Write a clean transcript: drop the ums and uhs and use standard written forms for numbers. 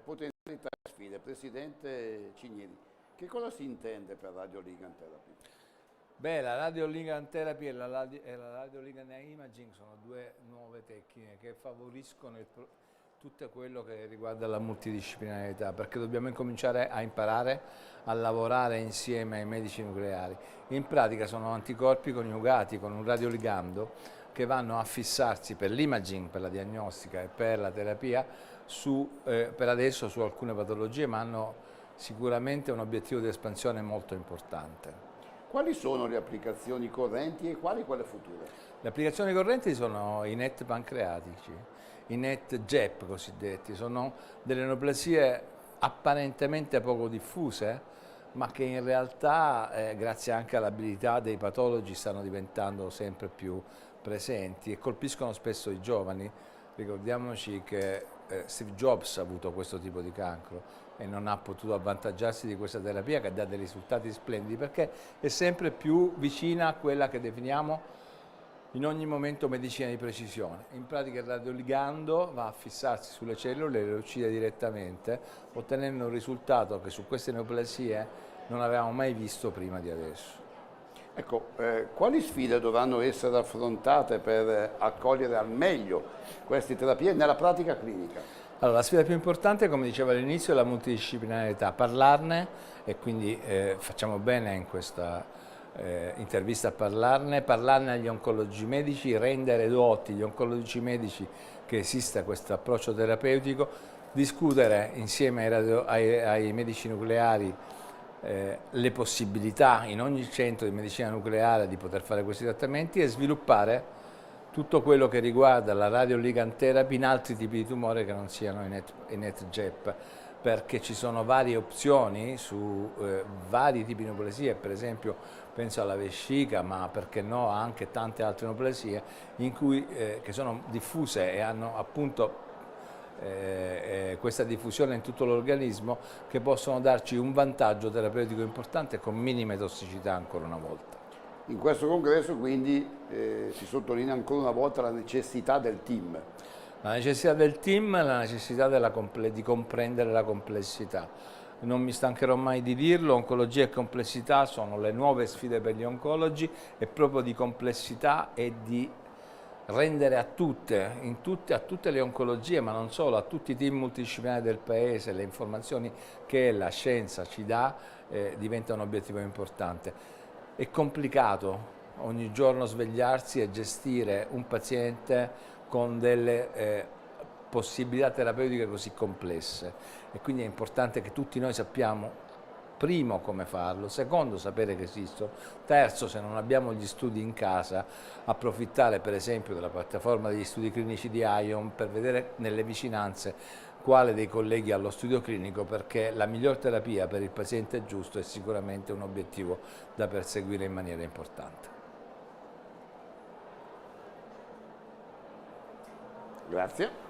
potenzialità e sfide. Presidente Cinieri, che cosa si intende per radioligand therapy? Beh, la radioligand therapy e la radioligand imaging sono due nuove tecniche che favoriscono tutto quello che riguarda la multidisciplinarietà, perché dobbiamo incominciare a imparare a lavorare insieme ai medici nucleari. In pratica sono anticorpi coniugati con un radioligando che vanno a fissarsi per l'imaging, per la diagnostica e per la terapia per adesso su alcune patologie, ma hanno sicuramente un obiettivo di espansione molto importante. Quali sono le applicazioni correnti e quelle future? Le applicazioni correnti sono i NET pancreatici, i NET JEP cosiddetti, sono delle neoplasie apparentemente poco diffuse, ma che in realtà, grazie anche all'abilità dei patologi, stanno diventando sempre più presenti e colpiscono spesso i giovani. Ricordiamoci che Steve Jobs ha avuto questo tipo di cancro e non ha potuto avvantaggiarsi di questa terapia che dà dei risultati splendidi perché è sempre più vicina a quella che definiamo in ogni momento medicina di precisione. In pratica il radioligando va a fissarsi sulle cellule e le uccide direttamente, ottenendo un risultato che su queste neoplasie non avevamo mai visto prima di adesso. Ecco, quali sfide dovranno essere affrontate per accogliere al meglio queste terapie nella pratica clinica? Allora, la sfida più importante, come dicevo all'inizio, è la multidisciplinarietà, parlarne e quindi facciamo bene in questa intervista a parlarne agli oncologi medici, rendere dotti gli oncologi medici che esista questo approccio terapeutico, discutere insieme ai medici nucleari le possibilità in ogni centro di medicina nucleare di poter fare questi trattamenti e sviluppare tutto quello che riguarda la radioligand therapy in altri tipi di tumore che non siano i NET-JEP, perché ci sono varie opzioni su vari tipi di neoplasie, per esempio penso alla vescica, ma perché no anche tante altre neoplasie che sono diffuse e hanno appunto questa diffusione in tutto l'organismo, che possono darci un vantaggio terapeutico importante con minime tossicità ancora una volta. In questo congresso quindi si sottolinea ancora una volta la necessità del team. La necessità del team, la necessità di comprendere la complessità. Non mi stancherò mai di dirlo, oncologia e complessità sono le nuove sfide per gli oncologi e proprio di complessità e di rendere a tutte le oncologie, ma non solo, a tutti i team multidisciplinari del Paese, le informazioni che la scienza ci dà diventa un obiettivo importante. È complicato ogni giorno svegliarsi e gestire un paziente con delle possibilità terapeutiche così complesse e quindi è importante che tutti noi sappiamo primo come farlo, secondo sapere che esistono, terzo se non abbiamo gli studi in casa approfittare per esempio della piattaforma degli studi clinici di ION per vedere nelle vicinanze quale dei colleghi ha lo studio clinico, perché la miglior terapia per il paziente giusto è sicuramente un obiettivo da perseguire in maniera importante. Grazie.